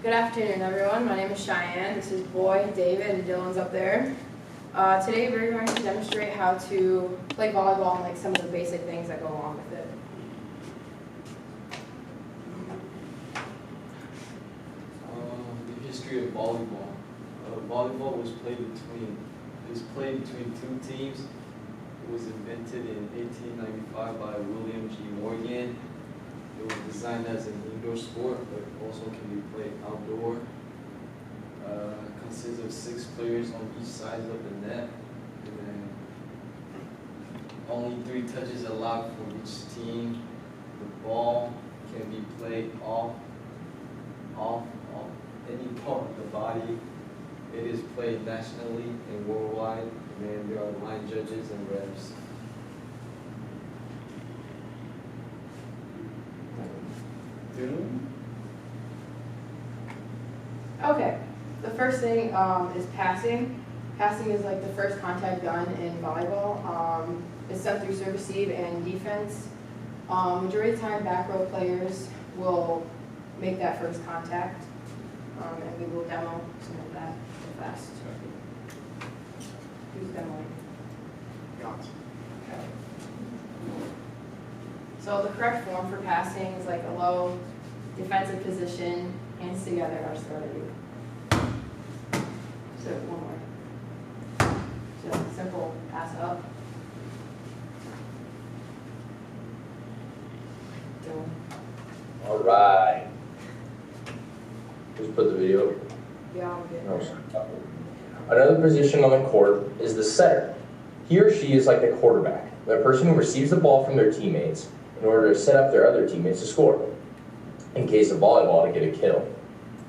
Good afternoon, everyone. My name is Cheyenne. This is Boy, David, and Dylan's up there. Today we're going to demonstrate how to play volleyball and some of the basic things that go along with it. The history of volleyball. Volleyball was played between two teams. It was invented in 1895 by William G. Morgan. It was designed as an indoor sport, but also can be played outdoor. Consists of 6 players on each side of the net, and then only 3 touches allowed for each team. The ball can be played off any part of the body. It is played nationally and worldwide, and then there are line judges and refs. Okay, the first thing is passing. Passing is like the first contact done in volleyball. It's done through serve, receive, and defense. Majority of the time, back row players will make that first contact, and we will demo some of that real fast. Who's demoing? Okay. So the correct form for passing is like a low defensive position, hands together, our starter. So one more. So simple pass up. All right. Just put the video up. Yeah, I'm good. No, sorry. Another position on the court is the setter. He or she is like the quarterback, the person who receives the ball from their teammates in order to set up their other teammates to score, in case of volleyball to get a kill.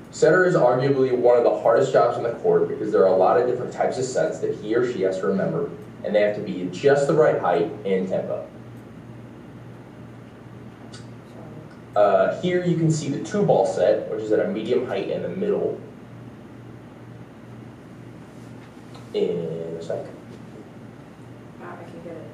Setter is arguably one of the hardest jobs on the court because there are a lot of different types of sets that he or she has to remember, and they have to be just the right height and tempo. Here you can see the 2-ball set, which is at a medium height in the middle. In a second. Wow, I can get it.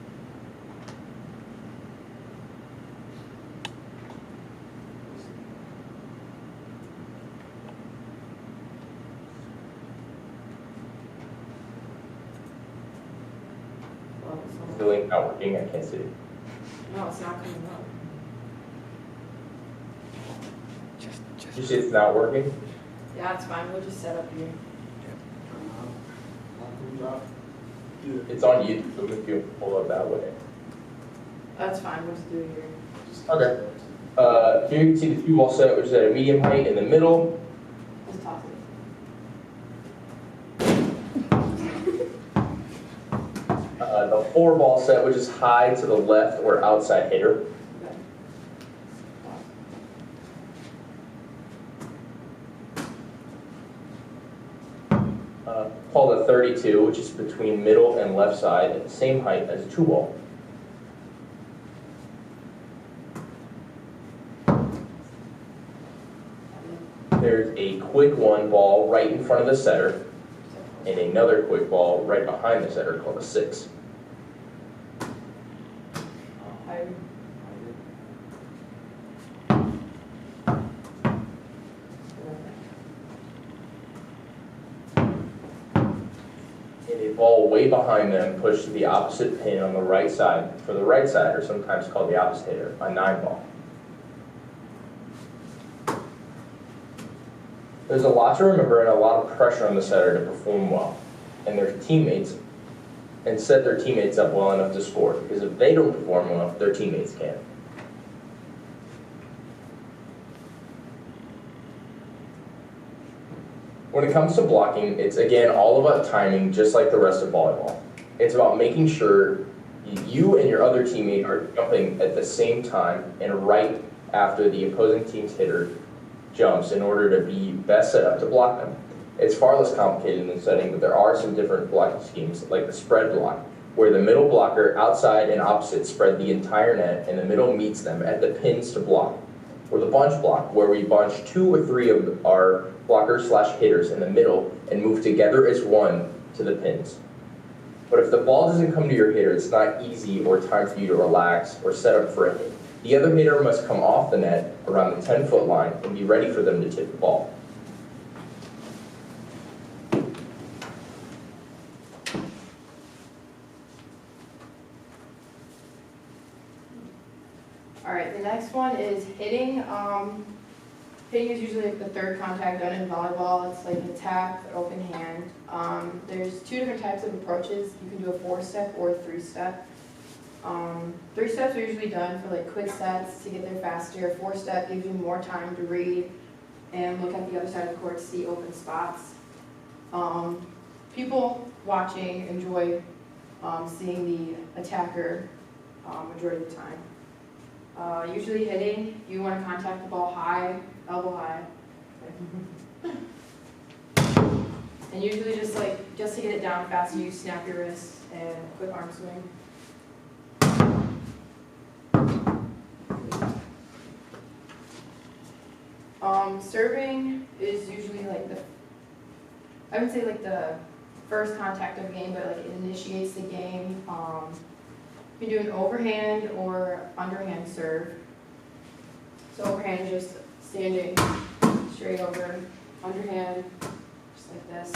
Well, it's The link not working, I can't see it. no, it's not coming up. Did you see it's not working? Yeah, it's fine. We'll just set up here. It's on YouTube if you pull up that way. That's fine. We'll just do it here. Okay. Here you can see the 2-ball set, which is at a medium height in the middle. Just toss it. The 4-ball set, which is high to the left or outside hitter. Okay. Called a 32, which is between middle and left side at the same height as a 2-ball. There's a quick 1-ball right in front of the setter, and another quick ball right behind the setter called a 6. And a ball way behind them pushed to the opposite pin on the right side for the right side, or sometimes called the opposite hitter, a 9-ball. There's a lot to remember and a lot of pressure on the setter to perform well, and their teammates, and set their teammates up well enough to score, because if they don't perform well, their teammates can. When it comes to blocking, it's again all about timing, just like the rest of volleyball. It's about making sure you and your other teammate are jumping at the same time and right after the opposing team's hitter jumps in order to be best set up to block them. It's far less complicated than setting, but there are some different blocking schemes, like the spread block, where the middle blocker, outside and opposite, spread the entire net, and the middle meets them at the pins to block. Or the bunch block, where we bunch 2 or 3 of our blockers/hitters in the middle and move together as one to the pins. But if the ball doesn't come to your hitter, it's not easy or time for you to relax or set up for a hit. The other hitter must come off the net around the 10-foot line and be ready for them to tip the ball. the next one is hitting. Hitting is usually like the third contact done in volleyball. It's like a tap, open hand. There's two different types of approaches. You can do a 4-step or a 3-step. 3 steps are usually done for like quick sets to get there faster. 4-step gives you more time to read and look at the other side of the court to see open spots. People watching enjoy seeing the attacker majority of the time. Usually hitting, you want to contact the ball high, elbow high. And usually just to get it down faster, you snap your wrist and quick arm swing. Serving is usually like I would say like the first contact of the game, but like it initiates the game. You can do an overhand or underhand serve. So overhand is just standing straight over, underhand, just like this.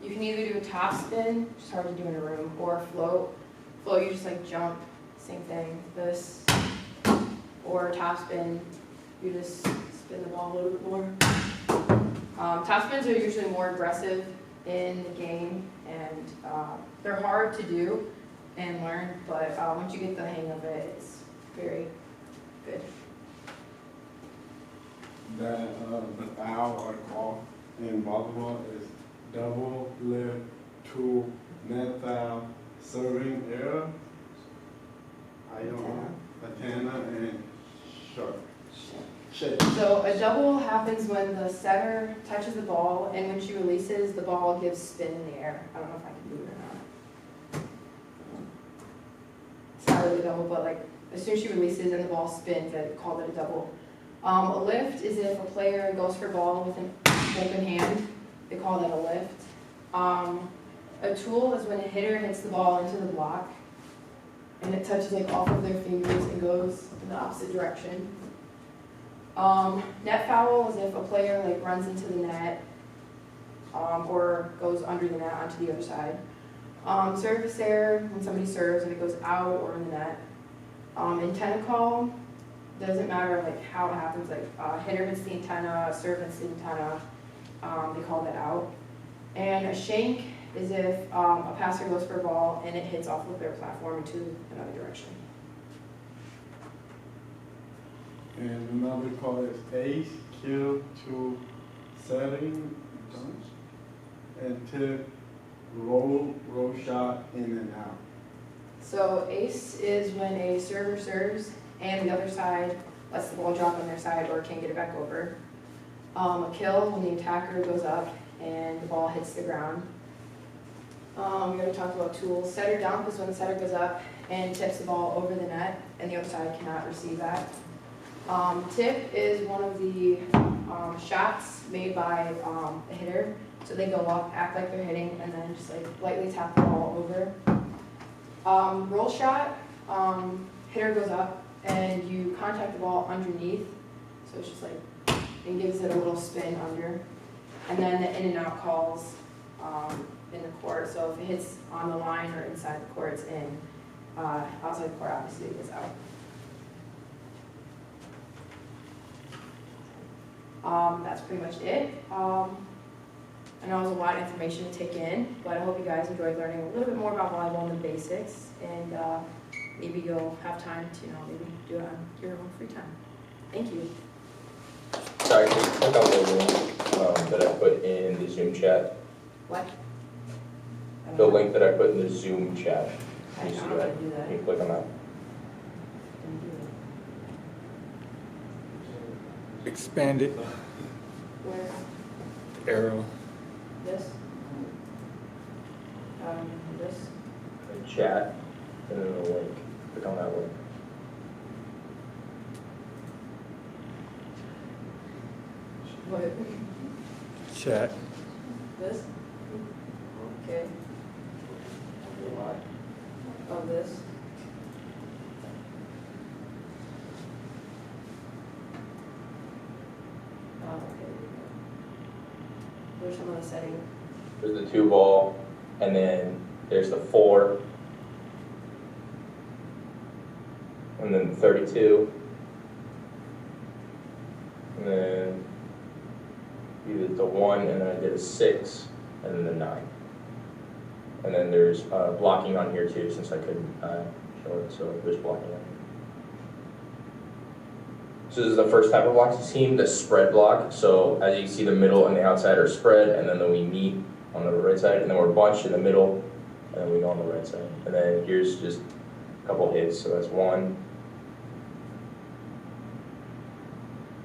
You can either do a top spin, which is hard to do in a room, or a float. Float, you just like jump, same thing, this. Or top spin, you just spin the ball a little bit more. Top spins are usually more aggressive in the game, and they're hard to do and learn, but once you get the hang of it, it's very good. The foul or call in volleyball is double lift, 2 net foul, serving error, Atana, and short. Shake. So a double happens when the setter touches the ball, and when she releases, the ball gives spin in the air. I don't know if I can do it or not. It's not really a double, but like as soon as she releases and the ball spins, I call it a double. A lift is if a player goes for a ball with an open hand. They call that a lift. A tool is when a hitter hits the ball into the block, and it touches like off of their fingers and goes in the opposite direction. Net foul is if a player like runs into the net or goes under the net onto the other side. Service error, when somebody serves and it goes out or in the net. Antenna call, doesn't matter like how it happens, like hitter hits the antenna, serve hits the antenna, they call that out. And a shank is if a passer goes for a ball and it hits off of their platform into another direction. And another call is ace, kill, 2 setting, and tip, roll shot, in and out. So ace is when a server serves and the other side lets the ball drop on their side or can't get it back over. A kill, when the attacker goes up and the ball hits the ground. We already talked about tools. Setter dump is when the setter goes up and tips the ball over the net and the other side cannot receive that. Tip is one of the shots made by a hitter. So they go up, act like they're hitting, and then just like lightly tap the ball over. Roll shot, hitter goes up and you contact the ball underneath. So it's just like, it gives it a little spin under. And then the in and out calls in the court. So if it hits on the line or inside the court, it's in. Outside the court, obviously, it is out. That's pretty much it. I know it was a lot of information to take in, but I hope you guys enjoyed learning a little bit more about volleyball and the basics, and maybe you'll have time to, maybe do it on your own free time. Thank you. Sorry, can you click on the link that I put in the Zoom chat? What? The link that I put in the Zoom chat. I Can you don't see know how that? to do that. Can you click on that? Didn't do it. Expand it, Where? arrow. This? This? The chat, and then the link. Click on that link. What? Chat. This? Okay. Oh, this? Oh, okay. There's some of the settings. There's the 2 ball, and then there's the 4. and then 32, and then you did the 1, and then I did a 6, and then the 9. And then there's blocking on here too, since I couldn't show it, so there's blocking on here. So this is the first type of block scheme, the spread block. So as you see, the middle and the outside are spread, and then we meet on the right side, and then we're bunched in the middle, and then we go on the right side. And then here's just a couple hits, so that's 1.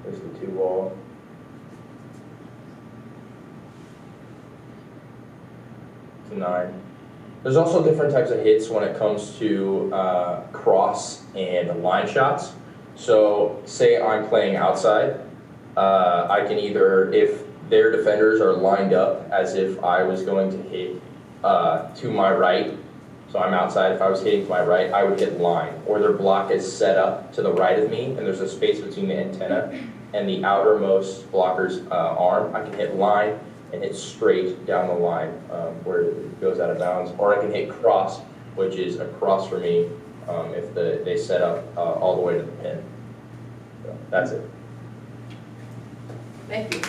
There's the 2 ball. To 9. There's also different types of hits when it comes to cross and line shots. So say I'm playing outside, I can either, if their defenders are lined up as if I was going to hit to my right, so I'm outside, if I was hitting to my right, I would hit line. Or their block is set up to the right of me, and there's a space between the antenna and the outermost blocker's arm. I can hit line and hit straight down the line where it goes out of bounds. Or I can hit cross, which is across for me if they set up all the way to the pin. So that's it. Thank you.